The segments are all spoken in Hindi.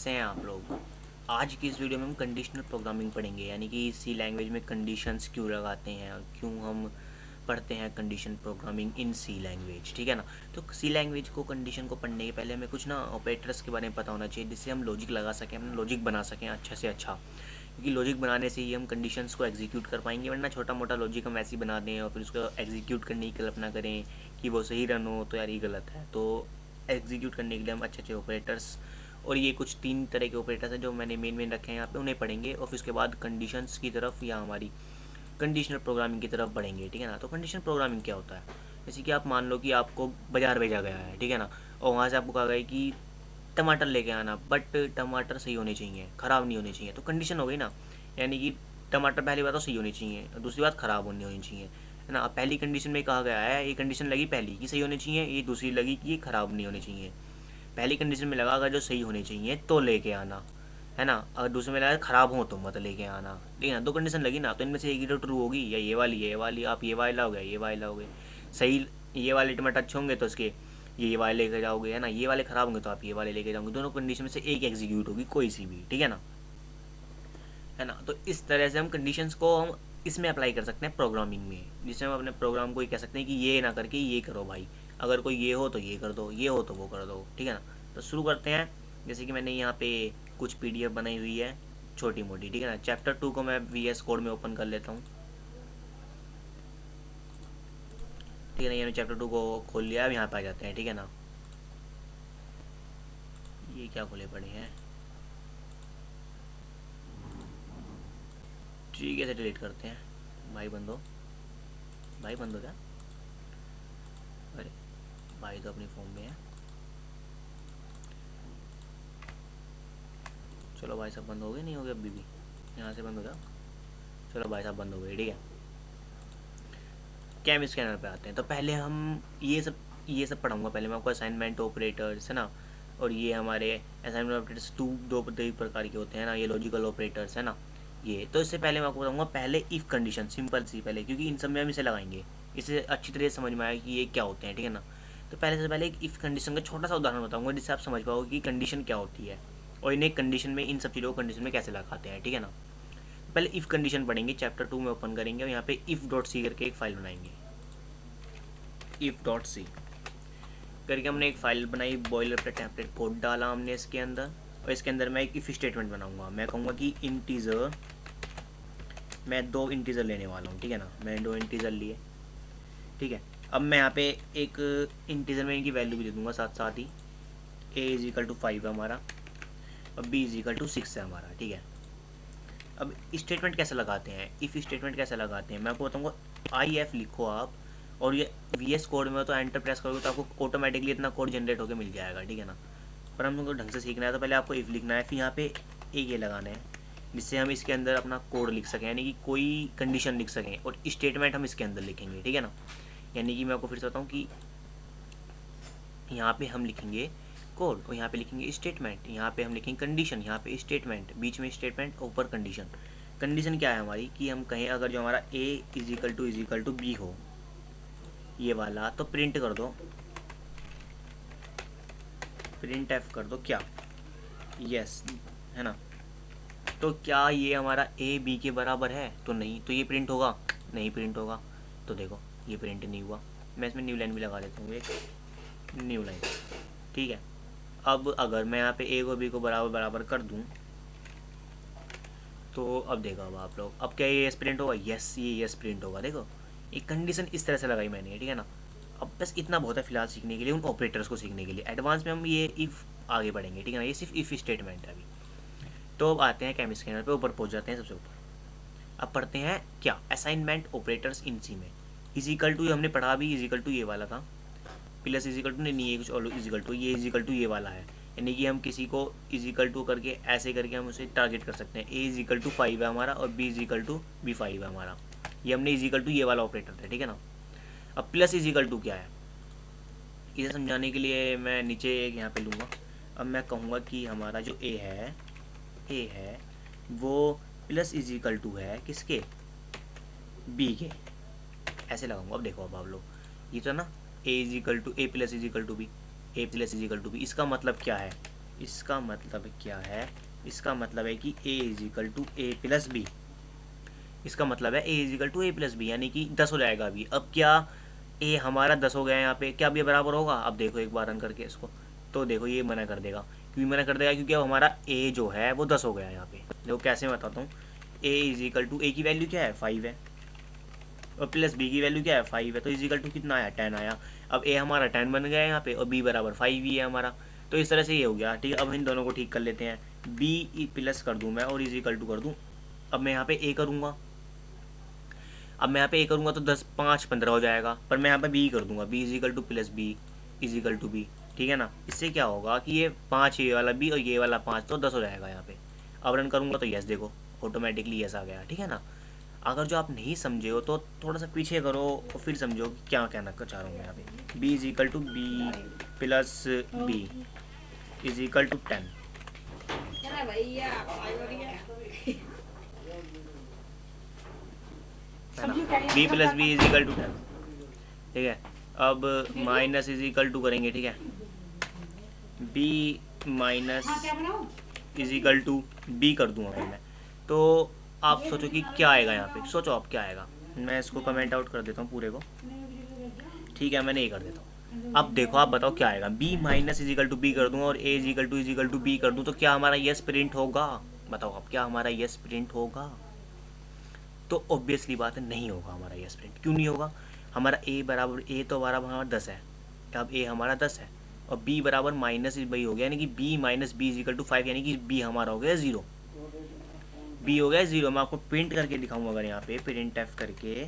कैसे हैं आप लोग। आज की इस वीडियो में हम कंडीशनल प्रोग्रामिंग पढ़ेंगे, यानी कि सी लैंग्वेज में कंडीशंस क्यों लगाते हैं और क्यों हम पढ़ते हैं condition programming in C language. ठीक है ना। तो सी लैंग्वेज को कंडीशन को पढ़ने के पहले हमें कुछ ना ऑपरेटर्स के बारे में पता होना चाहिए, जिससे हम लॉजिक लगा सकें, हम लॉजिक बना सकें अच्छा से अच्छा, क्योंकि लॉजिक बनाने से ही हम कंडीशंस को एग्जीक्यूट कर पाएंगे। वरना छोटा मोटा लॉजिक हम ऐसे ही बना दें और फिर उसको एग्जीक्यूट करने की कल्पना करें कि वो सही रन हो, तो यार ये गलत है। तो एग्जीक्यूट करने के लिए हम अच्छे अच्छे ऑपरेटर्स, और ये कुछ 3 तरह के ऑपरेटर्स हैं जो मैंने मेन रखे हैं यहाँ पे, उन्हें पढ़ेंगे और फिर उसके बाद कंडीशंस की तरफ या हमारी कंडीशनल प्रोग्रामिंग की तरफ बढ़ेंगे। ठीक है ना। तो कंडीशनल प्रोग्रामिंग क्या होता है? जैसे कि आप मान लो कि आपको बाज़ार भेजा गया है, ठीक है ना, और वहाँ से आपको कहा गया कि टमाटर लेके आना, बट टमाटर सही होने चाहिए, ख़राब नहीं होने चाहिए। तो कंडीशन हो गई ना, यानी कि टमाटर पहली बात तो सही होनी चाहिए और दूसरी बात ख़राब होनी चाहिए, है ना। अब पहली कंडीशन में कहा गया है, ये कंडीशन लगी पहली कि सही होनी चाहिए, ये दूसरी लगी कि ये ख़राब नहीं होनी चाहिए। पहली कंडीशन में लगा अगर जो सही होने चाहिए तो लेके आना, है ना। अगर दूसरे में लगा ख़राब हो तो मत लेके आना। ठीक है ना। 2 कंडीशन लगी ना, तो इनमें से एक ही तो ट्रू होगी, या ये वाली, आप ये वाला हो गया, ये वाला हो गए सही। ये वाले टमाटर अच्छे होंगे तो उसके ये वाले लेके जाओगे, है ना। ये वाले ख़राब होंगे तो आप ये वाले लेके जाओगे। दोनों कंडीशन में से एक एग्जीक्यूट होगी, कोई सी भी। ठीक है ना, है ना। तो इस तरह से हम कंडीशंस को हम इसमें अप्लाई कर सकते हैं प्रोग्रामिंग में, जिससे हम अपने प्रोग्राम को ये कह सकते हैं कि ये ना करके ये करो भाई, अगर कोई ये हो तो ये कर दो, ये हो तो वो कर दो। ठीक है ना। तो शुरू करते हैं। जैसे कि मैंने यहाँ पे कुछ पीडीएफ बनाई हुई है छोटी मोटी। ठीक है ना। चैप्टर 2 को मैं वीएस कोड में ओपन कर लेता हूँ। ठीक है ना। ये चैप्टर 2 को खोल लिया। अब यहाँ पे आ जाते हैं। ठीक है ना। ये क्या खोले पड़े हैं, ठीक है, से डिलीट करते हैं। भाई बंदो, भाई बंदो क्या, अरे भाई तो अपनी फॉर्म में है। चलो भाई साहब बंद हो गए, नहीं हो गए अभी भी, यहाँ से बंद हो जाओ। चलो भाई साहब बंद हो गए। ठीक है। कैम स्कैनर पे आते हैं। तो पहले हम ये सब पढ़ाऊंगा। पहले मैं आपको असाइनमेंट ऑपरेटर्स, है ना, और ये हमारे असाइनमेंट ऑपरेटर्स दो प्रकार के होते हैं ना, ये लॉजिकल ऑपरेटर्स, है ना। ये तो इससे पहले मैं आपको बताऊंगा पहले इफ़ कंडीशन, सिंपल सी पहले, क्योंकि इन सब में हम इसे लगाएंगे, इससे अच्छी तरह से समझ में आएगा कि ये क्या होते हैं। ठीक है ना। तो पहले से पहले एक इफ़ कंडीशन का छोटा सा उदाहरण बताऊंगा, जिससे आप समझ पाओगे कि कंडीशन क्या होती है और इन्हें कंडीशन में, इन सब चीज़ों को कंडीशन में कैसे लगाते हैं। ठीक है ना। पहले इफ़ कंडीशन पढ़ेंगे, चैप्टर 2 में ओपन करेंगे और यहाँ पे इफ़ डॉट सी करके एक फाइल बनाएंगे। इफ़ डॉट सी करके हमने एक फ़ाइल बनाई, बॉयलर पे टेम्पलेट कोड डाला हमने इसके अंदर, और इसके अंदर मैं एक इफ़ स्टेटमेंट बनाऊंगा। मैं कहूँगा कि इंटीज़र, मैं 2 इंटीज़र लेने वाला हूँ। ठीक है ना। मैंने 2 इंटीज़र लिए। ठीक है। अब मैं यहाँ पे एक इंटीज़र में इनकी वैल्यू भी दे दूँगा साथ साथ ही। ए इज इक्वल टू 5 है हमारा, और बी इज इक्वल टू 6 है हमारा। ठीक है। अब स्टेटमेंट कैसे लगाते हैं, इफ़ स्टेटमेंट कैसे लगाते हैं मैं आपको बताऊँगा। आई एफ लिखो आप, और ये वी एस कोड में हो तो एंटर प्रेस करोगे तो आपको ऑटोमेटिकली इतना कोड जनरेट होकर मिल जाएगा। ठीक है ना। पर हम लोग को ढंग से सीखना है तो पहले आपको इफ़ लिखना है, फिर यहाँ पे एक ये लगाना है, जिससे हम इसके अंदर अपना कोड लिख सकें, यानी कि कोई कंडीशन लिख सकें, और स्टेटमेंट हम इसके अंदर लिखेंगे। ठीक है ना। यानी कि मैं आपको फिर से बताऊँ कि यहाँ पे हम लिखेंगे कोड, और यहाँ पे लिखेंगे स्टेटमेंट, यहाँ पे हम लिखेंगे कंडीशन, यहाँ पे स्टेटमेंट, बीच में स्टेटमेंट, ऊपर कंडीशन। कंडीशन क्या है हमारी, कि हम कहें अगर जो हमारा ए इज इक्वल टू बी हो, ये वाला, तो प्रिंट कर दो, प्रिंट एफ कर दो क्या, यस, है ना। तो क्या ये हमारा ए बी के बराबर है, तो नहीं, तो ये प्रिंट होगा, नहीं प्रिंट होगा। तो देखो ये प्रिंट नहीं हुआ। मैं इसमें न्यू लाइन भी लगा देता हूँ, एक न्यू लाइन। ठीक है। अब अगर मैं यहाँ पे ए को बी को बराबर बराबर कर दूँ, तो अब देखो, अब आप लोग, अब क्या ये यस प्रिंट होगा, यस, ये यस प्रिंट होगा। देखो एक कंडीशन इस तरह से लगाई मैंने। ठीक है ना। अब बस इतना बहुत है फिलहाल सीखने के लिए, उन ऑपरेटर्स को सीखने के लिए। एडवांस में हम ये इफ़ आगे बढ़ेंगे। ठीक है ना। ये सिर्फ इफ़ स्टेटमेंट है अभी। तो अब आते हैं कैम स्कैनर पे, ऊपर पहुंच जाते हैं सबसे ऊपर। अब पढ़ते हैं क्या, असाइनमेंट ऑपरेटर्स इन सी में। इजिकल टू हमने पढ़ा भी, इजिकल टू ये वाला था, प्लस इजिकल टू नहीं, ये कुछ और इजिकल टू, ये इजिकल टू ये वाला है। यानी कि हम किसी को इजिकल टू करके ऐसे करके हम उसे टारगेट कर सकते हैं। ए इजिकल टू 5 है हमारा, और बी इजिकल टू बी 5 है हमारा। ये हमने इजिकल टू ये वाला ऑपरेटर था। ठीक है ना। अब प्लस इजिकल टू क्या है, इसे समझाने के लिए मैं नीचे एक यहाँ पे लूँगा। अब मैं कहूँगा कि हमारा जो ए है वो प्लस इजिकल टू है किसके, बी के, ऐसे लगाऊंगा। अब देखो, अब आप लोग, ये तो ना A equal to A plus equal to B, A plus equal to B, इसका मतलब क्या है, इसका मतलब क्या है, इसका मतलब है कि a is equal to A plus b, इसका मतलब है a is equal to A plus b, यानी कि 10 हो जाएगा अभी। अब क्या a हमारा 10 हो गया है यहाँ पे, क्या अब ये बराबर होगा? अब देखो एक बार रन करके इसको, तो देखो ये मना कर देगा। क्यों मना कर देगा? क्योंकि अब हमारा a जो है वो 10 हो गया है यहाँ पे। देखो कैसे मैं बताता हूँ, a is equal to, a की वैल्यू क्या है 5 है, और प्लस बी की वैल्यू क्या है 5 है, तो इजिकल टू कितना आया 10 आया। अब ए हमारा 10 बन गया है यहाँ पे, और बी बराबर 5 ही है हमारा। तो इस तरह से ये हो गया, ठीक है। अब इन दोनों को ठीक कर लेते हैं, बी प्लस कर दूँ मैं और इजिकल टू कर दूँ। अब मैं यहाँ पे ए करूँगा, अब मैं यहाँ पे ए करूँगा तो 10 5 15 हो जाएगा, पर मैं यहाँ पे बी कर दूंगा, b is equal to plus b is equal to b, ठीक है ना। इससे क्या होगा कि ये 5 ये वाला बी और ये वाला 5, तो 10 हो जाएगा यहाँ पे। अब रन करूँगा तो यस, देखो ऑटोमेटिकली यस आ गया, ठीक है ना। अगर जो आप नहीं समझे हो तो थोड़ा सा पीछे करो और फिर समझो कि क्या कहना चाह रहा हूँ मैं यहाँ पे। B is equal to b plus b is equal to 10, b plus b is equal to 10, ठीक है। अब माइनस इज इक्वल टू करेंगे, ठीक है, b minus is equal to b कर दूँगा फिर मैं। तो आप सोचो कि क्या आएगा यहाँ पे, सोचो आप क्या आएगा। मैं इसको कमेंट आउट कर देता हूँ पूरे को, ठीक है, मैंने ये कर देता हूँ। अब देखो आप बताओ क्या आएगा, b minus is equal to b कर दूँ और a इजिकल टू बी कर दूँ, तो क्या हमारा यस प्रिंट होगा? बताओ अब क्या हमारा यस प्रिंट होगा? तो ऑब्वियसली बात है नहीं होगा हमारा यस प्रिंट। क्यों नहीं होगा? हमारा a बराबर, a तो बराबर हमारा 10 है, अब a हमारा 10 है, और b बराबर माइनस बी हो गया, यानी कि b minus b is equal to 5, यानी कि b हमारा हो गया 0, b हो गया 0। मैं आपको प्रिंट करके दिखाऊंगा, अगर यहाँ पे प्रिंट एफ करके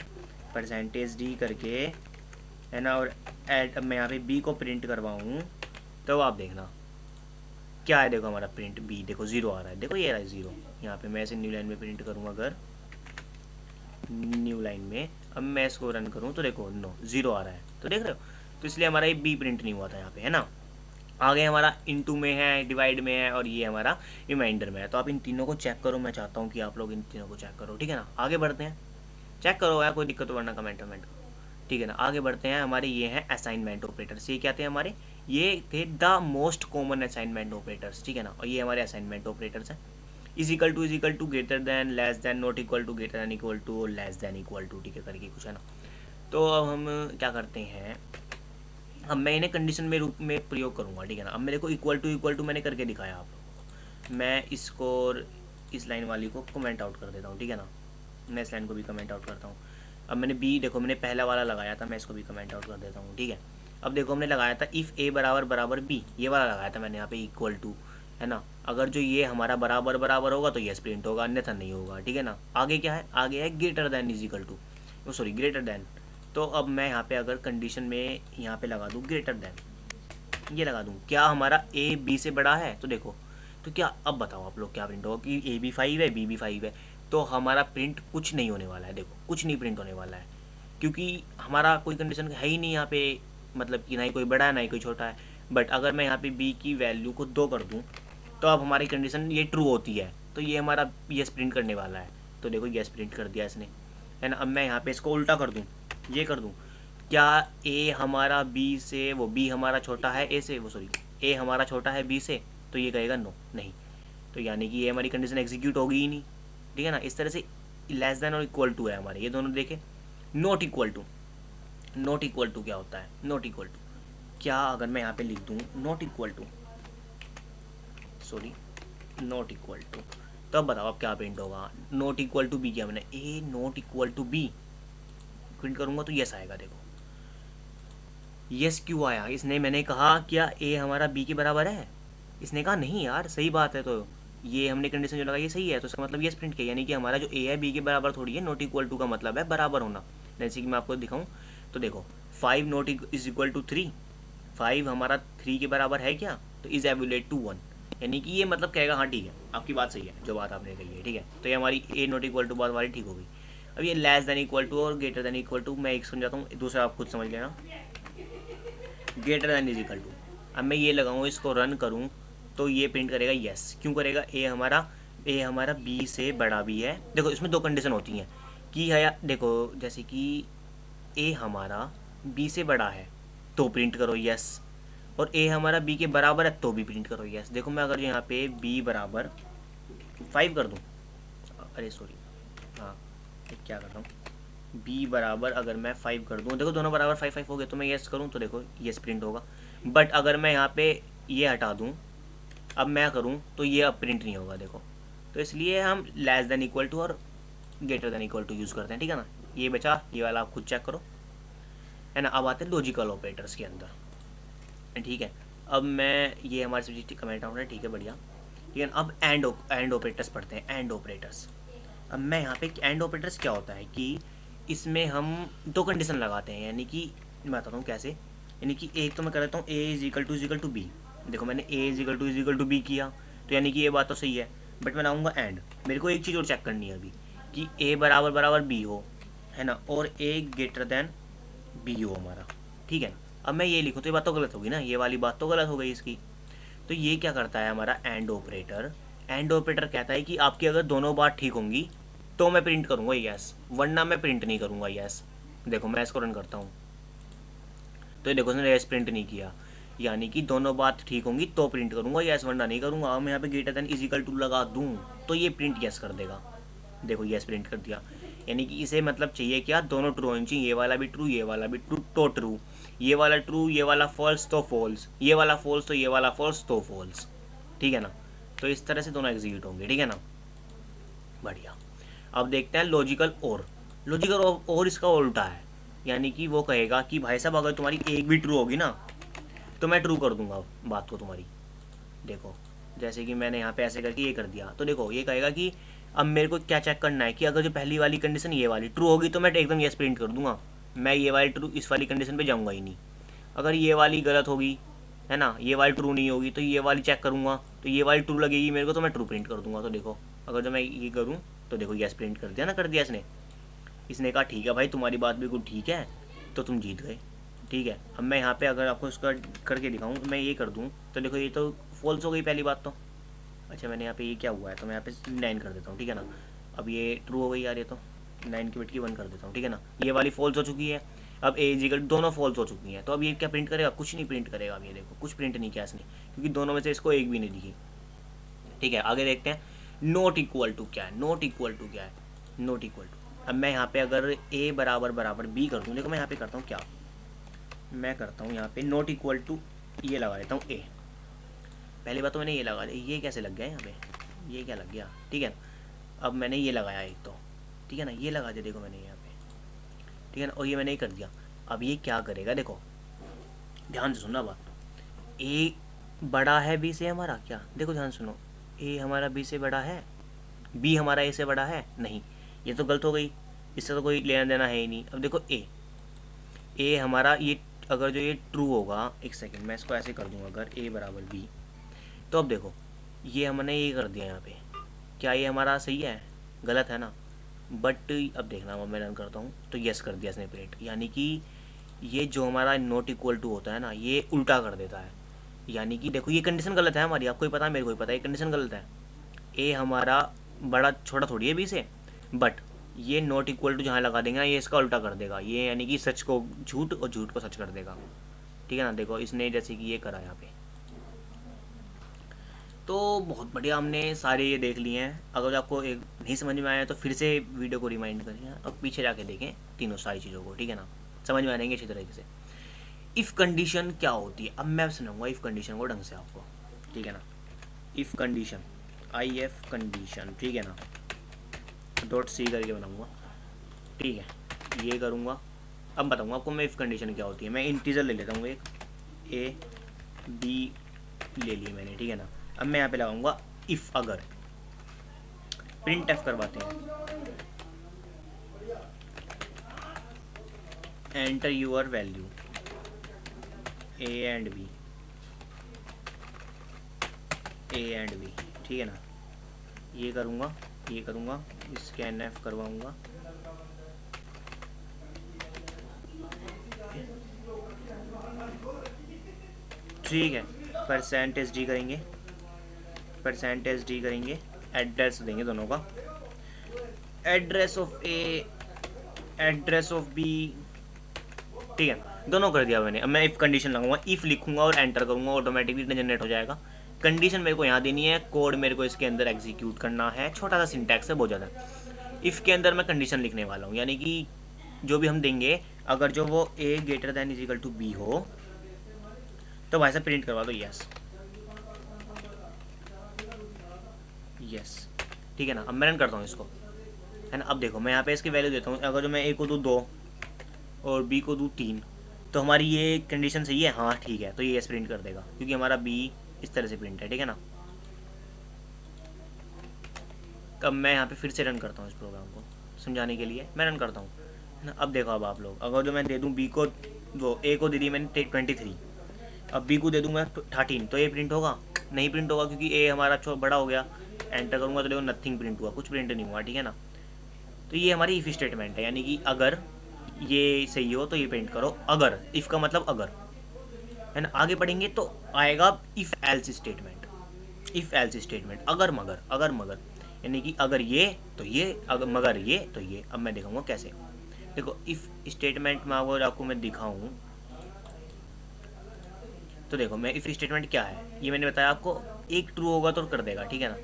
परसेंटेज d करके, है ना, और ऐड, अब मैं यहाँ पे b को प्रिंट करवाऊँ तो आप देखना क्या है। देखो हमारा प्रिंट b, देखो 0 आ रहा है, देखो ये रहा है 0। यहाँ पे मैं ऐसे न्यू लाइन में प्रिंट करूँगा, अगर न्यू लाइन में अब मैं इसको रन करूँ तो देखो नो 0 आ रहा है, तो देख रहे हो। तो इसलिए हमारा ये b प्रिंट नहीं हुआ था यहाँ पे, है ना। आगे हमारा इनटू में है, डिवाइड में है, और ये हमारा रिमाइंडर में है। तो आप इन तीनों को चेक करो, मैं चाहता हूँ कि आप लोग इन तीनों को चेक करो, ठीक है ना। आगे बढ़ते हैं, चेक करो यार, कोई दिक्कत हो वरना कमेंट, ठीक है ना। आगे बढ़ते हैं, हमारे ये हैं असाइनमेंट ऑपरेटर्स। ये क्या थे हमारे? ये थे the most common assignment operators, ठीक है ना। और ये हमारे असाइनमेंट ऑपरेटर्स हैं। Is equal to greater than, less than, not equal to, greater than equal to, और लेस देन इक्वल टू, ठीक है, करके कुछ है ना। तो अब हम क्या करते हैं, अब मैं इन्हें कंडीशन में रूप में प्रयोग करूँगा, ठीक है ना। अब मेरे को इक्वल टू मैंने करके दिखाया आप लोगों को। मैं इसको और इस लाइन वाली को कमेंट आउट कर देता हूँ, ठीक है ना। मैं इस लाइन को भी कमेंट आउट करता हूँ। अब मैंने बी, देखो मैंने पहला वाला लगाया था, मैं इसको भी कमेंट आउट कर देता हूँ, ठीक है। अब देखो हमने लगाया था इफ़ ए बराबर बराबर बी, ये वाला लगाया था मैंने यहाँ पे इक्वल टू, है ना। अगर जो ये हमारा बराबर बराबर होगा तो यस प्रिंट होगा, अन्यथा नहीं होगा, ठीक है ना। आगे क्या है? आगे है greater than is equal to, sorry greater than. तो अब मैं यहाँ पे अगर कंडीशन में यहाँ पे लगा दूँ ग्रेटर देन, ये लगा दूँ, क्या हमारा ए बी से बड़ा है? तो देखो, तो क्या अब बताओ आप लोग क्या प्रिंट होगा कि ए भी 5 है, बी भी 5 है। तो हमारा प्रिंट कुछ नहीं होने वाला है, देखो कुछ नहीं प्रिंट होने वाला है, क्योंकि हमारा कोई कंडीशन है ही नहीं यहाँ पे, मतलब कि ना ही कोई बड़ा है ना ही कोई छोटा है। बट अगर मैं यहाँ पे बी की वैल्यू को 2 कर दूँ तो अब हमारी कंडीशन ये ट्रू होती है, तो ये हमारा यस प्रिंट करने वाला है। तो देखो यस प्रिंट कर दिया इसने, है ना। अब मैं यहाँ पे इसको उल्टा कर दूँ, ये कर दूँ, क्या ए हमारा बी से, वो बी हमारा छोटा है ए से, वो सॉरी ए हमारा छोटा है बी से, तो ये कहेगा नो, नहीं। तो यानी कि ये हमारी कंडीशन एग्जीक्यूट होगी ही नहीं, ठीक है ना। इस तरह से लेस देन और इक्वल टू है हमारे, ये दोनों देखे। Not equal to, not equal to क्या होता है? नॉट इक्वल टू क्या, अगर मैं यहाँ पे लिख दूँ not equal to, sorry not equal to, तो अब बताओ अब क्या प्रिंट होगा? नॉट इक्वल टू बी किया मैंने, A not equal to B print करूँगा तो यस आएगा। देखो यस क्यों आया? इसने, मैंने कहा क्या ए हमारा बी के बराबर है? इसने कहा नहीं यार, सही बात है। तो ये हमने कंडीशन जो लगाई ये सही है, तो इसका मतलब यस प्रिंट किया, यानी कि हमारा जो ए है बी के बराबर थोड़ी है। नॉट इक्वल टू का मतलब है बराबर होना। जैसे कि मैं आपको दिखाऊं तो देखो 5 नॉट इज इक्वल टू 3, 5 हमारा 3 के बराबर है क्या? तो इज एवुलेट टू 1, यानी कि ये मतलब कहेगा हाँ ठीक है, आपकी बात सही है, जो बात आपने कही है, ठीक है। तो ये हमारी ए नॉट इक्वल टू बात वाली ठीक हो गई। अब ये लेस देन इक्वल टू और ग्रेटर देन इक्वल टू, मैं एक समझाता हूँ, दूसरा आप खुद समझ लेना। Greater than is equal to, अब मैं ये लगाऊँ, इसको रन करूँ तो ये प्रिंट करेगा यस। क्यों करेगा? ए हमारा बी से बड़ा भी है। देखो इसमें दो कंडीशन होती हैं कि है, देखो जैसे कि ए हमारा बी से बड़ा है तो प्रिंट करो यस, और ए हमारा बी के बराबर है तो भी प्रिंट करो। यस देखो, मैं अगर यहाँ पे बी बराबर 5 कर दूँ, अरे सॉरी, हाँ ये क्या कर रहा हूँ, बी बराबर अगर मैं 5 कर दूँ, देखो दोनों बराबर 5 5 हो गए, तो मैं यस करूँ तो देखो यस प्रिंट होगा। बट अगर मैं यहाँ पे ये हटा दूँ, अब मैं करूँ तो ये अब प्रिंट नहीं होगा देखो। तो इसलिए हम लेस देन इक्वल टू और greater than equal to use करते हैं, ठीक है ना। ये बचा, ये वाला आप खुद चेक करो, है ना। अब आते हैं लॉजिकल ऑपरेटर्स के अंदर, ठीक है। अब मैं ये हमारे सब्जेक्ट कमेंट आउट है, ठीक है बढ़िया, ठीक है। अब एंड ऑपरेटर्स पढ़ते हैं, एंड ऑपरेटर्स। अब मैं यहाँ पे एंड ऑपरेटर्स क्या होता है कि इसमें हम दो कंडीशन लगाते हैं, यानी कि मैं बताता हूँ कैसे। यानी कि एक तो मैं कर देता हूँ ए इज इक्वल टू बी। देखो मैंने ए इज इक्वल टू बी किया, तो यानी कि ये बात तो सही है। बट मैं लाऊंगा एंड, मेरे को एक चीज़ और चेक करनी है अभी कि ए बराबर बराबर बी हो, है ना, और ए ग्रेटर देन बी हो हमारा, ठीक है। अब मैं ये लिखूँ तो ये बात तो गलत होगी ना, ये वाली बात तो गलत हो गई इसकी। तो ये क्या करता है हमारा एंड ऑपरेटर, एंड ऑपरेटर कहता है कि आपकी अगर दोनों बात ठीक होंगी तो मैं प्रिंट करूँगा यस, वरना मैं प्रिंट नहीं करूँगा यस। देखो मैं इसको रन करता हूँ, तो ये देखो उसने यस प्रिंट नहीं किया, यानी कि दोनों बात ठीक होंगी तो प्रिंट करूँगा यस, वरना नहीं करूँगा। अब मैं यहाँ पे ग्रेटर देन इजिकल टू लगा दूँ तो ये प्रिंट यस कर देगा। देखो यस प्रिंट कर दिया, यानी कि इसे मतलब चाहिए क्या, दोनों ट्रू होनी चाहिए, ये वाला भी ट्रू, ये वाला भी ट्रू तो ट्रू, ये वाला ट्रू, ये वाला फॉल्स तो फॉल्स, ये वाला फॉल्स तो ये वाला फॉल्स तो फॉल्स, ठीक है ना। तो इस तरह से दोनों एग्जीक्यूट होंगे, ठीक है ना, बढ़िया। अब देखते हैं लॉजिकल और। लॉजिकल और इसका उल्टा है, यानी कि वो कहेगा कि भाई साहब अगर तुम्हारी एक भी ट्रू होगी ना तो मैं ट्रू कर दूंगा बात को तुम्हारी। देखो जैसे कि मैंने यहाँ पे ऐसे करके ये कर दिया, तो देखो ये कहेगा कि अब मेरे को क्या चेक करना है कि अगर जो पहली वाली कंडीशन ये वाली ट्रू होगी तो मैं एकदम यस प्रिंट कर दूंगा, मैं ये वाली ट्रू इस वाली कंडीशन पे जाऊंगा ही नहीं। अगर ये वाली गलत होगी, है ना, ये वाली ट्रू नहीं होगी, तो ये वाली चेक करूँगा, तो ये वाली ट्रू लगेगी मेरे को तो मैं ट्रू प्रिंट कर दूंगा। तो देखो अगर जो मैं ये करूँ तो देखो यस प्रिंट कर दिया ना, कर दिया इसने। इसने कहा ठीक है भाई तुम्हारी बात बिल्कुल ठीक है, तो तुम जीत गए, ठीक है। अब मैं यहाँ पे अगर आपको इसका करके दिखाऊँ, मैं ये कर दूँ तो देखो ये तो फॉल्स हो गई पहली बात तो। अच्छा मैंने यहाँ पे ये क्या हुआ है, तो मैं यहाँ पे 9 कर देता हूँ, ठीक है ना। अब ये ट्रू हो गई यार, ये तो 9 की बटकी 1 कर देता हूँ, ठीक है ना। ये वाली फॉल्स हो चुकी है, अब ए इजिकल दोनों फॉल्स हो चुकी हैं, तो अब ये क्या प्रिंट करेगा, कुछ नहीं प्रिंट करेगा। अब ये देखो कुछ प्रिंट नहीं किया इसने, क्योंकि दोनों में से इसको एक भी नहीं दिखी, ठीक है। आगे देखते हैं नॉट इक्वल टू क्या है, नॉट इक्वल टू क्या है, नॉट इक्वल टू। अब मैं यहाँ पे अगर ए बराबर बराबर बी कर दूँ, देखो मैं यहाँ पे करता हूँ क्या, मैं करता हूँ यहाँ पे नॉट इक्वल टू ये लगा देता हूँ ए। पहली बात तो मैंने ये लगा दिया, ये कैसे लग गया यहाँ पे, ये क्या लग गया, ठीक है। अब मैंने ये लगाया एक तो, ठीक है ना, ये लगा दिया देखो मैंने यहाँ पे, ठीक है ना, और ये मैंने ये कर दिया। अब ये क्या करेगा, देखो ध्यान से सुनना बात, ए बड़ा है बी से हमारा, क्या देखो ध्यान सुनो, ए हमारा बी से बड़ा है, बी हमारा ए से बड़ा है नहीं, ये तो गलत हो गई, इससे तो कोई लेना देना है ही नहीं। अब देखो ए हमारा ये अगर जो ये ट्रू होगा, एक सेकेंड मैं इसको ऐसे कर दूंगा, अगर ए बराबर बी, तो अब देखो ये हमने ये कर दिया यहाँ पे, क्या ये हमारा सही है, गलत है ना। बट अब देखना मैं रन करता हूँ तो यस कर दिया इसने प्रिंट, यानी कि ये जो हमारा नॉट इक्वल टू होता है ना, ये उल्टा कर देता है। यानी कि देखो ये कंडीशन गलत है हमारी, आपको ही पता है मेरे को ही पता है ये कंडीशन गलत है, ए हमारा बड़ा छोटा थोड़ी है बी से, बट ये नॉट इक्वल टू जहाँ लगा देंगे ना ये इसका उल्टा कर देगा, ये यानी कि सच को झूठ और झूठ को सच कर देगा, ठीक है ना। देखो इसने जैसे कि ये करा यहाँ पे, तो बहुत बढ़िया हमने सारे ये देख लिए हैं। अगर आपको एक नहीं समझ में आया तो फिर से वीडियो को रिमाइंड करिए और पीछे जाके देखें तीनों सारी चीज़ों को, ठीक है ना, समझ में आएंगे अच्छी तरीके से। इफ़ कंडीशन क्या होती है, अब मैं सुनाऊंगा इफ़ कंडीशन को ढंग से आपको, ठीक है ना। If condition I F condition, ठीक है ना, डॉट सी करके बनाऊंगा, ठीक है, ये करूँगा। अब बताऊँगा आपको मैं इफ़ कंडीशन क्या होती है। मैं इंटीजर ले लेता हूँ, एक ए बी ले लिए मैंने, ठीक है ना। अब मैं यहाँ पे लगाऊंगा इफ़, अगर प्रिंट एफ करवाते हैं, enter your value a and b, a and b, ठीक है ना। ये करूँगा, ये करूँगा, स्कैन एफ करवाऊँगा, ठीक है। परसेंटेज डी करेंगे, परसेंटेज डी करेंगे, एड्रेस देंगे दोनों का, address of a, address of b, ठीक है। दोनों कर दिया मैंने। अब मैं इफ़ कंडीशन लगाऊंगा, इफ़ लिखूंगा और एंटर करूंगा, ऑटोमेटिकली जनरेट हो जाएगा। कंडीशन मेरे को यहाँ देनी है, कोड मेरे को इसके अंदर एग्जीक्यूट करना है। छोटा सा सिंटैक्स है, बहुत ज़्यादा। इफ़ के अंदर मैं कंडीशन लिखने वाला हूँ, यानी कि जो भी हम देंगे, अगर जो वो A greater than is equal to B हो तो भाई साहब प्रिंट करवा दो यस। यस, ठीक है ना। अब मैं रन करता हूँ इसको, है ना। अब देखो मैं यहाँ पे इसकी वैल्यू देता हूँ, अगर जो मैं ए को दूँ 2 और बी को दूँ 3 तो हमारी ये कंडीशन सही है, हाँ ठीक है, तो ये यस प्रिंट कर देगा क्योंकि हमारा बी इस तरह से प्रिंट है, ठीक है ना। अब मैं यहाँ पे फिर से रन करता हूँ इस प्रोग्राम को समझाने के लिए, मैं रन करता हूँ, है ना। अब देखो, अब आप लोग, अगर जो मैं दे दूँ बी को, वो ए को दे दी मैंने 23, अब बी को दे दूँगा 13, तो ये प्रिंट होगा? नहीं प्रिंट होगा, क्योंकि ए हमारा बड़ा हो गया। एंटर करूँगा तो देखो नथिंग प्रिंट हुआ, कुछ प्रिंट नहीं हुआ, ठीक है ना। तो ये हमारी इफ़ स्टेटमेंट है, यानी कि अगर ये सही हो तो ये प्रिंट करो। अगर, इफ़ का मतलब अगर, है ना। आगे बढ़ेंगे तो आएगा if else statement. If else statement, अगर मगर, अगर मगर, यानी कि अगर ये तो ये, अगर मगर ये तो ये। अब मैं दिखाऊंगा कैसे। देखो इफ़ स्टेटमेंट में अगर आपको मैं दिखाऊं तो देखो, मैं इफ़ स्टेटमेंट क्या है ये मैंने बताया आपको, एक ट्रू होगा तो कर देगा, ठीक है ना।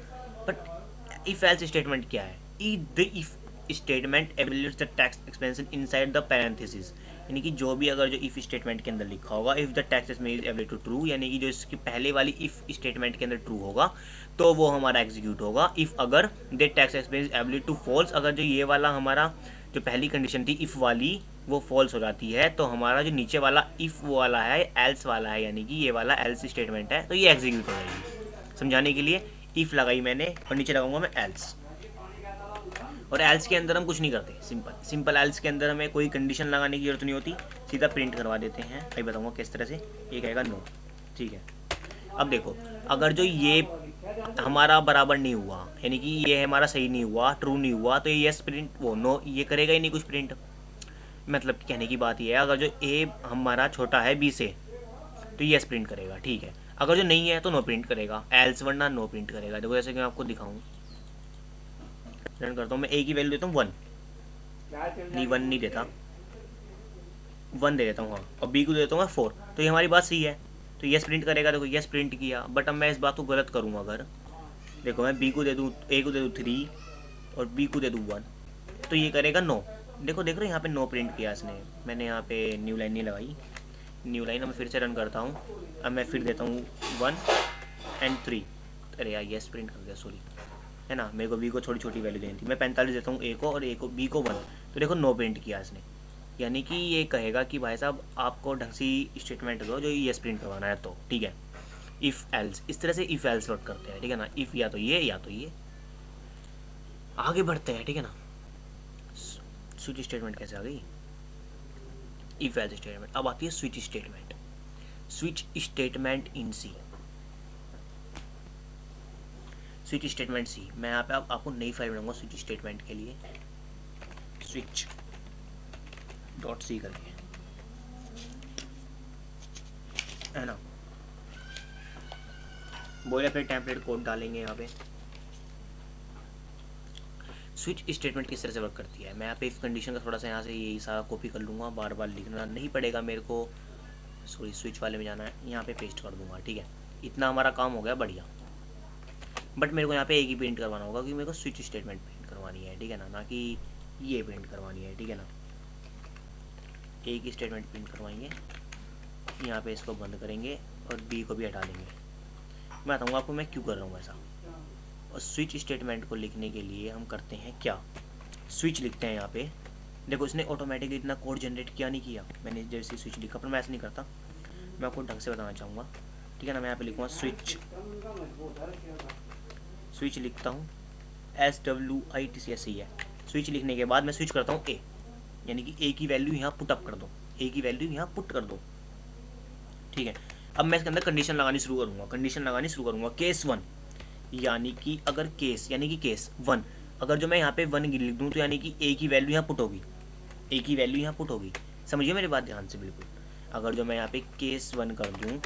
बट इफ़ एल्स स्टेटमेंट क्या है? The if statement evaluates the text expansion inside the parenthesis, यानी कि जो भी अगर जो इफ़ स्टेटमेंट के अंदर लिखा होगा, if the text expression is एवेलेबल टू ट्रू, यानी कि जो इसकी पहले वाली इफ़ स्टेटमेंट के अंदर ट्रू होगा तो वो हमारा एग्जीक्यूट होगा। इफ़ अगर द टेक्स्ट एक्सपेंशन इज एवेलेबल टू फॉल्स, अगर जो ये वाला हमारा जो पहली कंडीशन थी इफ़ वाली वो फॉल्स हो जाती है, तो हमारा जो नीचे वाला इफ़ वो वाला है एल्स वाला है, यानी कि ये वाला एल्स स्टेटमेंट है, तो ये एग्जीक्यूट हो जाएगी। समझाने के लिए इफ़ लगाई मैंने और नीचे लगाऊंगा मैं एल्स। और एल्स के अंदर हम कुछ नहीं करते, सिंपल एल्स के अंदर हमें कोई कंडीशन लगाने की जरूरत नहीं होती, सीधा प्रिंट करवा देते हैं। मैं बताऊंगा किस तरह से। ये कहेगा नो, ठीक है। अब देखो, अगर जो ये हमारा बराबर नहीं हुआ, यानी कि ये हमारा सही नहीं हुआ, ट्रू नहीं हुआ, तो ये यस प्रिंट, वो नो ये करेगा ही नहीं कुछ प्रिंट। मतलब कहने की बात ये है, अगर जो ए हमारा छोटा है बी से तो यस प्रिंट करेगा, ठीक है। अगर जो नहीं है तो नो प्रिंट करेगा, एल्स वरना नो प्रिंट करेगा। देखो जैसे कि मैं आपको दिखाऊं, रन करता हूँ, मैं ए की वैल्यू देता हूँ 1, नहीं 1 नहीं देता, 1 दे देता हूँ, हाँ। और बी को देता हूँ मैं 4, तो ये हमारी बात सही है, तो यस प्रिंट करेगा। देखो यस प्रिंट किया। बट अब मैं इस बात को गलत करूँगा, अगर देखो मैं बी को दे दूँ, ए को दे दूँ 3 और बी को दे दूँ 1, तो ये करेगा नो। देखो देख रहे हो यहाँ पे नो प्रिंट किया इसने, मैंने यहाँ पे न्यू लाइन नहीं लगाई, न्यू लाइन। अब मैं फिर से रन करता हूँ, अब मैं फिर देता हूँ 1 एंड 3, अरे यार यस प्रिंट कर दिया, सॉरी, है ना। मेरे को बी को छोटी छोटी वैल्यू देनी थी, मैं 45 देता हूँ ए को और ए को बी को 1, तो देखो नो प्रिंट किया इसने। यानी कि ये कहेगा कि भाई साहब आपको ढंग से स्टेटमेंट दो जो यस प्रिंट करवाना है, तो ठीक है। इफ़ एल्स, इस तरह से इफ़ एल्स वर्क करते हैं, ठीक है ना। इफ़ या तो ये या तो ये। आगे बढ़ते हैं, ठीक है ना। स्विच स्टेटमेंट कैसे आ गई? If else statement. अब आती है switch statement. Switch statement in C, switch statement C. मैं यहाँ पे आपको नई फाइल बनाऊंगा स्विच स्टेटमेंट के लिए, स्विच डॉट सी करके, है ना। बोले फिर टेम्पलेट कोड डालेंगे यहाँ पे। स्विच स्टेटमेंट किस तरह से वर्क करती है, मैं यहाँ पे इफ कंडीशन का थोड़ा सा यहाँ से यही सारा कॉपी कर लूँगा, बार बार लिखना नहीं पड़ेगा मेरे को। सॉरी, स्विच वाले में जाना है, यहाँ पे पेस्ट कर दूँगा, ठीक है। इतना हमारा काम हो गया, बढ़िया। बट मेरे को यहाँ पे एक ही प्रिंट करवाना होगा, क्योंकि मेरे को स्विच स्टेटमेंट प्रिंट करवानी है, ठीक है ना, ना कि ये प्रिंट करवानी है, ठीक है ना। एक ही स्टेटमेंट प्रिंट करवाएंगे, यहाँ पे इसको बंद करेंगे और बी को भी हटा देंगे। मैं बताऊँगा आपको मैं क्यों कर रहा हूँ ऐसा। और स्विच स्टेटमेंट को लिखने के लिए हम करते हैं क्या, स्विच लिखते हैं यहाँ पे। देखो इसने ऑटोमेटिकली इतना कोड जनरेट किया नहीं किया, मैंने जैसे स्विच लिखा, पर मैं ऐसा नहीं करता, मैं आपको ढंग से बताना चाहूँगा, ठीक है ना। मैं यहाँ पे लिखूँगा स्विच, स्विच लिखता हूँ SWITCH है। स्विच लिखने के बाद मैं स्विच करता हूँ ए, यानी कि ए की वैल्यू यहाँ पुट अप कर दो, ए की वैल्यू यहाँ पुट कर दो, ठीक है। अब मैं इसके अंदर कंडीशन लगानी शुरू करूँगा, कंडीशन लगानी शुरू करूँगा। केस 1, यानी कि अगर केस, यानी कि केस 1, अगर जो मैं यहाँ पे 1 लिख दूँ तो यानी कि ए की वैल्यू यहाँ पुट होगी, ए की वैल्यू यहाँ पुट होगी। समझिए मेरी बात ध्यान से बिल्कुल। अगर जो मैं यहाँ पे केस 1 कर दूँ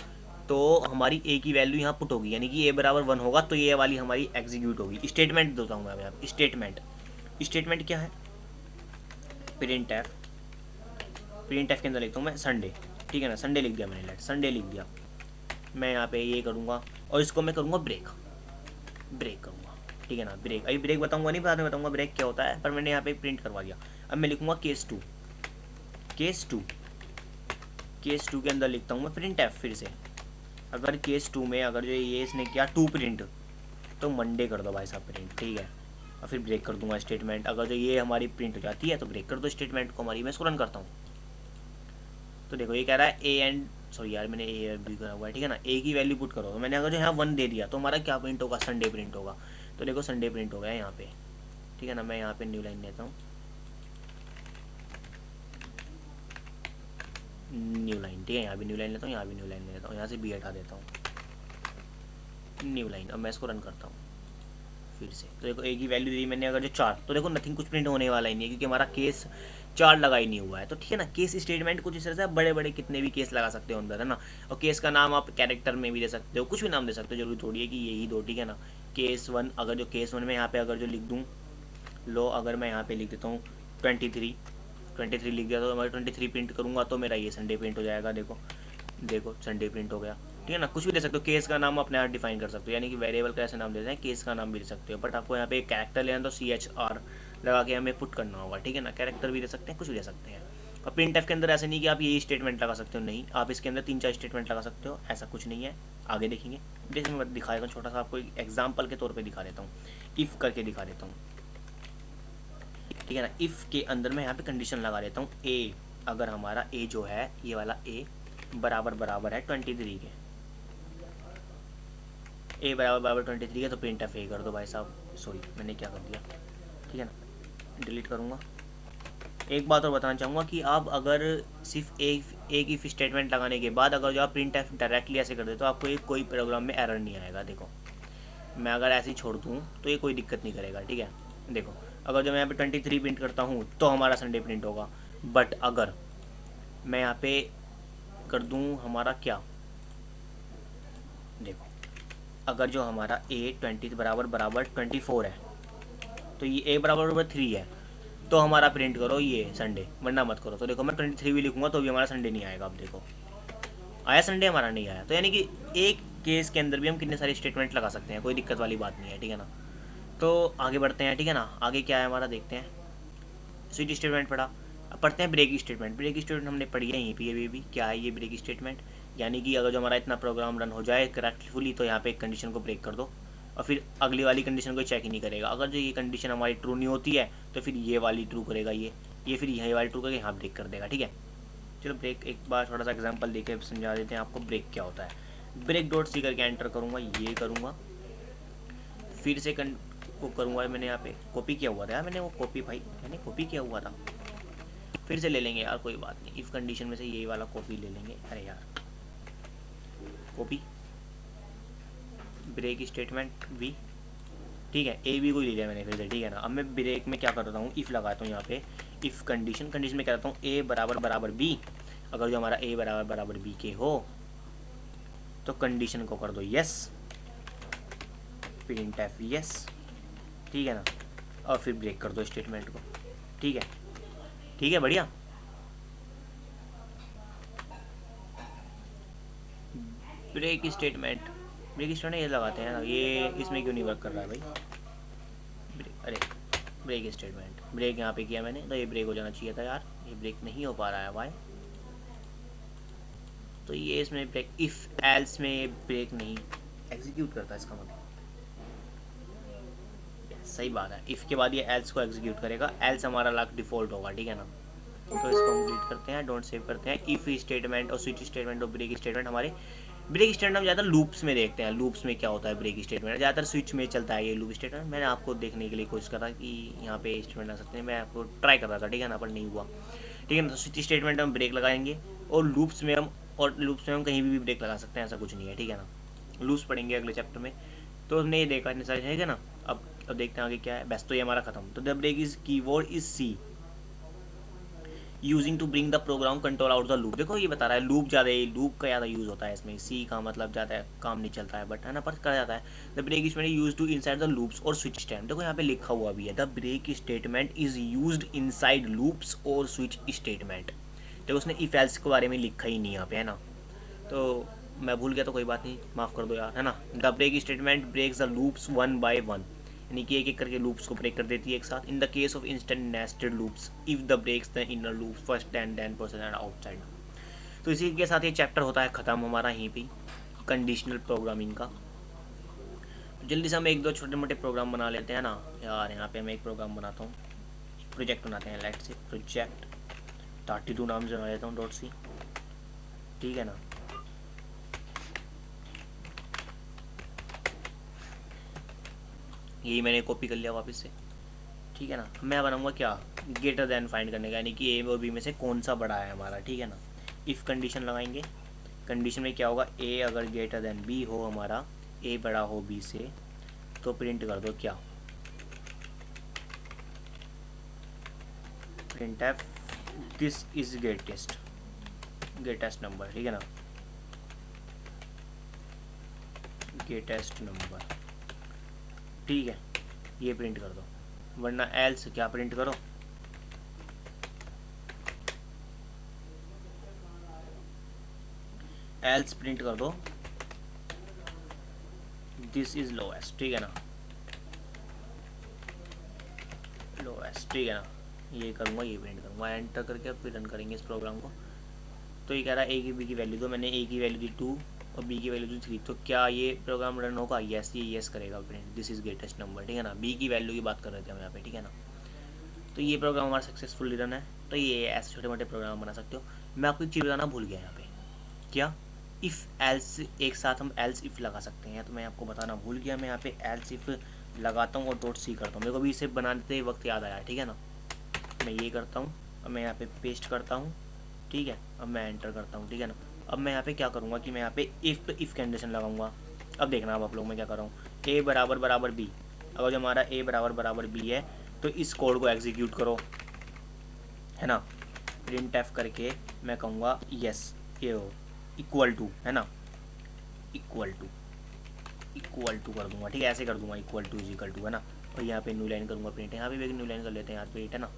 तो हमारी ए की वैल्यू यहाँ पुट होगी, यानी कि ए बराबर 1 होगा, तो ये वाली हमारी एग्जीक्यूट होगी। स्टेटमेंट देता हूँ मैं यहाँ पे, स्टेटमेंट। स्टेटमेंट क्या है? प्रिंट एफ, प्रिंट एफ के अंदर लिखता हूँ मैं संडे, ठीक है ना, संडे लिख दिया मैंने, लेट संडे लिख दिया। मैं यहाँ पे ये करूँगा और इसको मैं करूँगा ब्रेक, ब्रेक करूँगा, ठीक है ना, ब्रेक। अभी ब्रेक बताऊँगा नहीं, बाद में बताऊँगा ब्रेक क्या होता है, पर मैंने यहाँ पे प्रिंट करवा दिया। अब मैं लिखूँगा केस 2, केस 2, केस 2 के अंदर लिखता हूँ मैं प्रिंट एफ। फिर से अगर केस 2 में अगर जो ये इसने किया 2 प्रिंट, तो मंडे कर दो भाई साहब प्रिंट, ठीक है। और फिर ब्रेक कर दूंगा स्टेटमेंट। अगर जो ये हमारी प्रिंट हो जाती है तो ब्रेक कर दो स्टेटमेंट को हमारी। मैं इसको रन करता हूँ तो देखो ये कह रहा है ए एंड, सॉरी यार मैंने ए बी करा हुआ है, ठीक है ना, ए की वैल्यू पुट करो। तो मैंने अगर जो यहाँ 1 दे दिया तो हमारा क्या प्रिंट होगा, संडे प्रिंट होगा। तो देखो संडे प्रिंट हो गया यहाँ पे, ठीक है ना। मैं यहाँ पे न्यू लाइन लेता हूँ, न्यू लाइन, ठीक है, यहाँ भी न्यू लाइन लेता हूँ, यहाँ भी न्यू लाइन लेता हूँ, यहाँ से बी हटा देता हूँ, न्यू लाइन। अब मैं इसको रन करता हूँ फिर से, तो देखो ए की वैल्यू दी मैंने अगर जो 4, तो देखो नथिंग, कुछ प्रिंट होने वाला ही नहीं है क्योंकि हमारा केस 4 लगा ही नहीं हुआ है। तो ठीक है ना, केस स्टेटमेंट कुछ इस तरह से आप बड़े बड़े कितने भी केस लगा सकते हो अंदर, है ना। और केस का नाम आप कैरेक्टर में भी दे सकते हो, कुछ भी नाम दे सकते हो, जरूरी थोड़ी है कि यही दो, ठीक है ना। केस 1, अगर जो केस 1 में यहाँ पे अगर जो लिख दूँ, लो अगर मैं यहाँ पे लिख देता हूँ 23 लिख दिया, तो मैं 23 प्रिंट करूँगा तो मेरा ये संडे प्रिंट हो जाएगा। देखो देखो संडे प्रिंट हो गया, ठीक है ना। कुछ भी दे सकते हो, केस का नाम अपने आप डिफाइन कर सकते हो, यानी कि वेरिएबल का ऐसे नाम देते हैं, केस का नाम भी दे सकते हो। बट आपको यहाँ पे एक कैरेक्टर लेना तो CHR लगा के हमें पुट करना होगा, ठीक है ना। कैरेक्टर भी दे सकते हैं, कुछ भी दे सकते हैं। और प्रिंट एफ के अंदर ऐसे नहीं कि आप यही स्टेटमेंट लगा सकते हो, नहीं, आप इसके अंदर 3-4 स्टेटमेंट लगा सकते हो, ऐसा कुछ नहीं है। आगे देखेंगे, जैसे मैं दिखाएगा छोटा सा आपको एग्जाम्पल के तौर पर दिखा देता हूँ, इफ़ करके दिखा देता हूँ, ठीक है ना। इफ़ के अंदर मैं यहाँ पे कंडीशन लगा देता हूँ ए, अगर हमारा ए जो है ये वाला ए बराबर बराबर है 23 के, ए बराबर बराबर 23 के, तो प्रिंट एफ ए कर दो भाई साहब। सॉरी मैंने क्या कर दिया, ठीक है ना, डिलीट करूँगा। एक बात और बताना चाहूँगा कि आप अगर सिर्फ एक इफ स्टेटमेंट लगाने के बाद अगर जो आप प्रिंट एफ डायरेक्टली ऐसे कर दे तो आपको कोई प्रोग्राम में एरर नहीं आएगा। देखो मैं अगर ऐसे ही छोड़ दूँ तो ये कोई दिक्कत नहीं करेगा, ठीक है। देखो अगर जो मैं यहाँ पे 23 प्रिंट करता हूँ तो हमारा संडे प्रिंट होगा। बट अगर मैं यहाँ पे कर दूँ हमारा क्या, देखो अगर जो हमारा ए 20 बराबर बराबर 24 है, तो ये ए बराबर बराबर 3 है, तो हमारा प्रिंट करो ये संडे, वरना मत करो। तो देखो मैं 23 भी लिखूँगा तो भी हमारा संडे नहीं आएगा। अब देखो आया संडे, हमारा नहीं आया। तो यानी कि एक केस के अंदर भी हम कितने सारे स्टेटमेंट लगा सकते हैं, कोई दिक्कत वाली बात नहीं है, ठीक है ना। तो आगे बढ़ते हैं, ठीक है ना। आगे क्या है हमारा देखते हैं, स्विच स्टेटमेंट पढ़ा, अब पढ़ते हैं ब्रेक स्टेटमेंट। ब्रेक स्टेटमेंट हमने पढ़ी है यहीं पे, ये भी क्या है ये ब्रेक स्टेटमेंट, यानी कि अगर जो हमारा इतना प्रोग्राम रन हो जाए करेक्टफुली तो यहाँ पे एक कंडीशन को ब्रेक कर दो और फिर अगली वाली कंडीशन को चेक ही नहीं करेगा। अगर जो ये कंडीशन हमारी ट्रू नहीं होती है तो फिर ये वाली ट्रू करेगा, ये फिर यही वाली ट्रू करके यहाँ ब्रेक कर देगा, ठीक है। चलो ब्रेक एक बार थोड़ा सा एग्जाम्पल देके समझा देते हैं आपको ब्रेक क्या होता है। ब्रेक डॉट सी करके एंटर करूँगा, ये करूँगा, फिर से वो करूँगा। मैंने यहाँ पे कॉपी किया हुआ था यार, मैंने वो कॉपी भाई मैंने कॉपी किया हुआ था, फिर से ले लेंगे यार, कोई बात नहीं। इफ़ कंडीशन में से यही वाला कॉपी ले लेंगे। अरे यार कॉपी ब्रेक स्टेटमेंट भी, ठीक है, ए बी को ही ले लिया मैंने फिर से, ठीक है ना। अब मैं ब्रेक में क्या करता हूँ, इफ़ लगाता हूँ यहाँ पे, इफ़ कंडीशन में क्या करता हूँ ए बराबर बराबर बी, अगर जो हमारा ए बराबर बराबर बी के हो तो कंडीशन को कर दो यस, प्रिंट एफ यस, ठीक है ना, और फिर ब्रेक कर दो स्टेटमेंट को, ठीक है, ठीक है, बढ़िया। ब्रेक स्टेटमेंट ये लगाते हैं ना, ये इसमें क्यों नहीं वर्क कर रहा है भाई। अरे ब्रेक स्टेटमेंट, ब्रेक यहाँ पे किया मैंने तो ये ब्रेक हो जाना चाहिए था यार, ये ब्रेक नहीं हो पा रहा है भाई। तो ये इसमें ब्रेक, इफ़ एल्स में ब्रेक नहीं एग्जीक्यूट करता, इसका मतलब सही बात है। इफ़ के बाद ये एल्स को एग्जीक्यूट करेगा, एल्स हमारा लॉक डिफ़ॉल्ट होगा, ठीक है ना। तो इसको हम डिलीट करते हैं, डोंट सेव करते हैं। इफ़ स्टेटमेंट और स्विच स्टेटमेंट और ब्रेक स्टेटमेंट हमारे, ब्रेक स्टेटमेंट हम ज़्यादातर लूप्स में देखते हैं। लूप्स में क्या होता है ब्रेक स्टेटमेंट, ज़्यादातर स्विच में चलता है ये लूप स्टेटमेंट। मैंने आपको देखने के लिए कोशिश करा कि यहाँ पे स्टेटमेंट ला सकते हैं, मैं आपको ट्राई कर रहा था, ठीक है ना, पर नहीं हुआ, ठीक है ना। तो स्विच स्टेटमेंट हम ब्रेक लगाएंगे और लूप्स में हम कहीं भी ब्रेक लगा सकते हैं, ऐसा कुछ नहीं है, ठीक है ना। लूप्स पढ़ेंगे अगले चैप्टर में, तो हमने ये देखा इतने सारे, ठीक है ना। अब देखते हैं आगे क्या है। बस तो ये हमारा खत्म। तो the break is keyword is C using to bring the program control out the loop. देखो ये बता रहा है लूप ज़्यादा यूज़ होता है इसमें, सी का मतलब ज़्यादा काम नहीं चलता है, बट है ना, पर कर जाता है। The break statement use to inside the loops और स्विच स्टेटमेंट। देखो यहाँ पे लिखा हुआ भी है, the break statement is used inside loops और स्विच स्टेटमेंट। तो उसने इफ़ एल्स के बारे में लिखा ही नहीं यहाँ पे, है ना। तो मैं भूल गया तो कोई बात नहीं, माफ़ कर दो यार, है ना। The break statement breaks the loops one by one, यानी कि एक एक करके लूप्स को ब्रेक कर देती है एक साथ। In the case of instant nested loops if the breaks the inner loop first and then process and outside. तो इसी के साथ ये चैप्टर होता है ख़त्म हमारा यहीं पे कंडीशनल प्रोग्रामिंग का। जल्दी से हम एक दो छोटे मोटे प्रोग्राम बना लेते हैं ना यार। यहाँ पे मैं एक प्रोग्राम बनाता हूँ, प्रोजेक्ट बनाते हैं। लेट्स से प्रोजेक्ट 32 नाम से बना लेता हूँ .c, ठीक है ना। यही मैंने कॉपी कर लिया वापस से, ठीक है ना। मैं बनाऊंगा क्या, ग्रेटर देन फाइंड करने का, यानी कि ए और बी में से कौन सा बड़ा है हमारा, ठीक है ना। इफ़ कंडीशन लगाएंगे, कंडीशन में क्या होगा, ए अगर ग्रेटर देन बी हो, हमारा ए बड़ा हो बी से, तो प्रिंट कर दो क्या, print F this is greatest number, ठीक है ना, ग्रेटेस्ट नंबर, ठीक है। ये प्रिंट कर दो, वरना एल्स क्या प्रिंट करो, एल्स प्रिंट कर दो दिस इज लोएस्ट, ठीक है ना, लोएस्ट, ठीक है ना। ये करूँगा, ये प्रिंट करूँगा, एंटर करके फिर रन करेंगे इस प्रोग्राम को। तो ये कह रहा है ए की बी की वैल्यू दो, मैंने ए की वैल्यू दी 2 और बी की वैल्यू दी 3, तो क्या ये प्रोग्राम रन होगा, यस, ये यस करेगा print this is greatest number, ठीक है ना। बी की वैल्यू की बात कर रहे थे हम यहाँ पे, ठीक है ना। तो ये प्रोग्राम हमारा सक्सेसफुल रन है। तो ये ऐसे छोटे मोटे प्रोग्राम बना सकते हो। मैं आपको एक चीज़ बताना भूल गया यहाँ पे, क्या, इफ़ एल्स, एक साथ हम एल्स इफ़ लगा सकते हैं, तो मैं आपको बताना भूल गया। मैं यहाँ पे एल्स इफ़ लगाता हूँ और .c करता हूँ, मेरे को भी इसे बनाते वक्त याद आया, ठीक है ना। मैं ये करता हूँ, अब मैं यहाँ पे पेस्ट करता हूँ, ठीक है। अब मैं एंटर करता हूँ, ठीक है ना। अब मैं यहाँ पे क्या करूँगा कि मैं यहाँ पे इफ़ कंडीशन लगाऊंगा। अब देखना अब आप लोग, मैं क्या कर रहा हूँ, ए बराबर बराबर बी, अगर जो हमारा ए बराबर बराबर बी है तो इस कोड को एग्जीक्यूट करो, है ना। प्रिंट एफ करके मैं कहूँगा यस, ये हो इक्वल टू, है ना, इक्वल टू कर दूंगा, ठीक है, ऐसे कर दूंगा, equal to is equal to, है ना। और यहाँ पे न्यू लाइन करूँगा प्रिंट, यहाँ पे भी एक न्यू लाइन कर लेते हैं यार प्रिंट, है ना।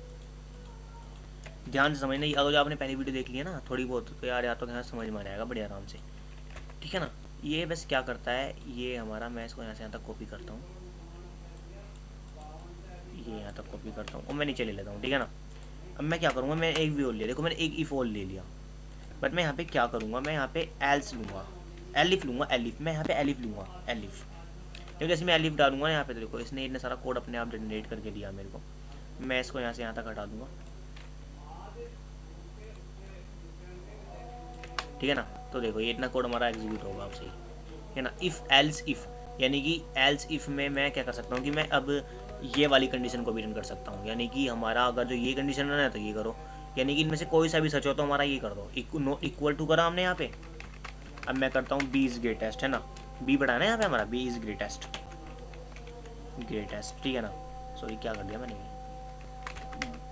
ध्यान से समझना, अगर जो आपने पहली वीडियो देख ली है ना थोड़ी बहुत, तो यार तो यहाँ समझ में आ जाएगा बड़े आराम से, ठीक है ना। ये बस क्या करता है, ये हमारा, मैं इसको यहाँ से यहाँ तक कॉपी करता हूँ, ये यहाँ तक कॉपी करता हूँ और मैं नीचे ले लेता हूँ, ठीक है ना। अब मैं क्या करूँगा, मैं एक भी और ले, देखो मैंने एक इफ और ले लिया, बट मैं यहाँ पे क्या करूँगा, मैं यहाँ पे एल्स लूँगा, एलिफ लूँगा, एलिफ, मैं यहाँ पे एलिफ लूँगा, एलिफ। क्योंकि जैसे मैं एलिफ डालूंगा यहाँ पे, तो देखो इसने इतना सारा कोड अपने आप जनरेट करके दिया मेरे को। मैं इसको यहाँ से यहाँ तक हटा दूँगा, ठीक है ना। तो देखो ये इतना कोड हमारा एग्जीक्यूट होगा अब सही, है ना। इफ़ एल्स इफ़, यानी कि एल्स इफ़ में मैं क्या कर सकता हूँ कि मैं अब ये वाली कंडीशन को भी रन कर सकता हूँ, यानी कि हमारा अगर जो ये कंडीशन रन है तो ये करो, यानी कि इनमें से कोई सा भी सच हो तो हमारा ये कर दो, इक्वल टू करा हमने यहाँ पे। अब मैं करता हूँ बी इज़ ग्रेटेस्ट, है ना, बी बढ़ाना है यहाँ पे हमारा, बी इज़ ग्रेटेस्ट, ठीक है ना। सॉरी क्या कर दिया मैंने,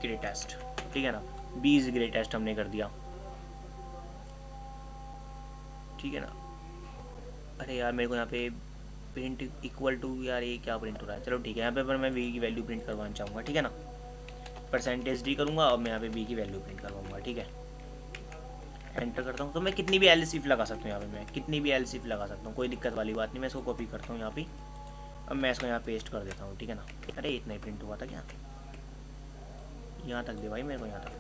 ग्रेटेस्ट, ठीक है ना, बी इज़ ग्रेटेस्ट हमने कर दिया, ठीक है ना। अरे यार मेरे को यहाँ पे प्रिंट इक्वल टू, यार ये क्या प्रिंट हो रहा है, चलो ठीक है, यहाँ पे पर मैं बी की वैल्यू प्रिंट करवाना चाहूँगा, ठीक है ना। परसेंटेज डी करूँगा और मैं यहाँ पे बी की वैल्यू प्रिंट करवाऊँगा, ठीक है। एंटर करता हूँ, तो मैं कितनी भी एल्स इफ लगा सकता हूँ यहाँ पे, मैं कितनी भी एल्स इफ लगा सकता हूँ, कोई दिक्कत वाली बात नहीं। मैं इसको कॉपी करता हूँ यहाँ पे, अब मैं इसको यहाँ पेस्ट कर देता हूँ, ठीक है ना। अरे इतना ही प्रिंट हुआ था क्या, यहाँ तक दे भाई मेरे को, यहाँ तक,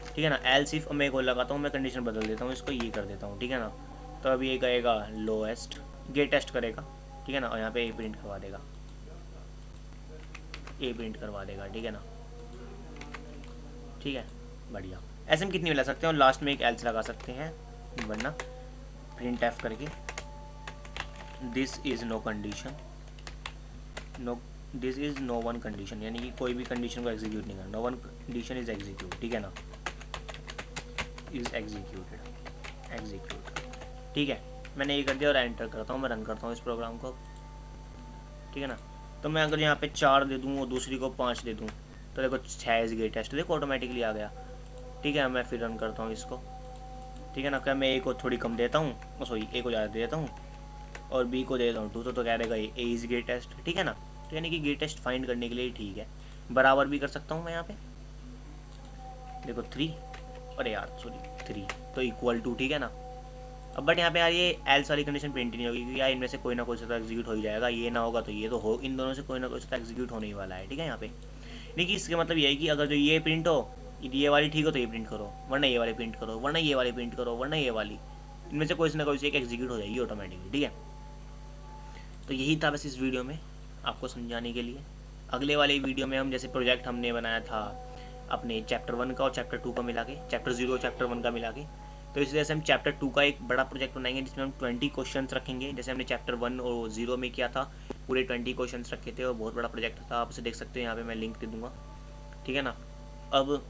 ठीक है ना। एल्स इफ मैं को लगाता हूँ, मैं कंडीशन बदल देता हूँ, इसको ये कर देता हूँ, ठीक है ना। तो अब ये कहेगा लोएस्ट, ग्रेटेस्ट करेगा, ठीक है ना, और यहाँ पे ए प्रिंट करवा देगा, ए प्रिंट करवा देगा, ठीक है ना, ठीक है, बढ़िया। ऐसे हम कितनी भी ला सकते हैं, और लास्ट में एक एल्स लगा सकते हैं, वरना प्रिंट एफ करके this is no condition, no this is no one condition, यानी कि कोई भी कंडीशन को एग्जीक्यूट नहीं करना, no one condition is execute, ठीक है ना, इज एग्जीक्यूट, ठीक है। मैंने ये कर दिया और एंटर करता हूँ, मैं रन करता हूँ इस प्रोग्राम को, ठीक है ना। तो मैं अगर यहाँ पे 4 दे दूँ और दूसरी को 5 दे दूँ, तो देखो 6 इज ग्रेटेस्ट, देखो ऑटोमेटिकली आ गया, ठीक है। मैं फिर रन करता हूँ इसको, ठीक है ना। क्या मैं ए को थोड़ी कम देता हूँ, सॉरी ए को ज़्यादा दे देता हूँ और बी को दे देता हूँ 2, तो कह देगा ए इज़ ग्रेटेस्ट, ठीक है ना। तो यानी कि ग्रेटेस्ट फाइंड करने के लिए ठीक है। बराबर भी कर सकता हूँ मैं यहाँ पे, देखो 3, अरे यार सॉरी 3 तो इक्वल टू, ठीक है ना। अब बट यहाँ पे यार ये एल्स वाली कंडीशन प्रिंट नहीं होगी, क्योंकि यार इनमें से कोई ना कोई सा तो एग्जीक्यूट हो ही जाएगा, ये ना होगा तो ये तो हो, इन दोनों से कोई ना कोई सा तो एग्जीक्यूट होने ही वाला है, ठीक है। यहाँ पे देखिए इसका मतलब ये है कि अगर जो ये प्रिंट हो, ये वाली ठीक हो तो ये प्रिंट करो, वरना ये वाली प्रिंट करो, वरना ये वाली प्रिंट करो, वरना ये वाली, इनमें से कोई ना कोई से एक एग्जीक्यूट हो जाएगी ऑटोमेटिकली, ठीक है। तो यही था बस इस वीडियो में आपको समझाने के लिए। अगले वाले वीडियो में हम जैसे प्रोजेक्ट हमने बनाया था अपने चैप्टर 1 का और चैप्टर 2 का मिला के, चैप्टर 0 और चैप्टर 1 का मिला के, तो इस वजह से हम चैप्टर 2 का एक बड़ा प्रोजेक्ट बनाएंगे जिसमें हम 20 क्वेश्चन रखेंगे, जैसे हमने चैप्टर 1 और 0 में किया था, पूरे 20 क्वेश्चन रखे थे और बहुत बड़ा प्रोजेक्ट था, आप उसे देख सकते हो, यहाँ पे मैं लिंक दे दूँगा, ठीक है ना। अब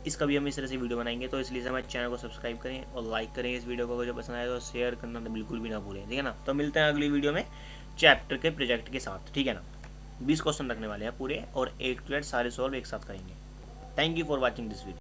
इसका भी हम इस तरह से वीडियो बनाएंगे, तो इसलिए से हमारे चैनल को सब्सक्राइब करें और लाइक करें इस वीडियो को, अगर जो पसंद आए तो शेयर करना तो बिल्कुल भी ना भूलें, ठीक है ना। तो मिलते हैं अगली वीडियो में चैप्टर के प्रोजेक्ट के साथ, ठीक है ना। 20 क्वेश्चन रखने वाले हैं पूरे और A to Z सारे सॉल्व एक साथ करेंगे। Thank you for watching this video.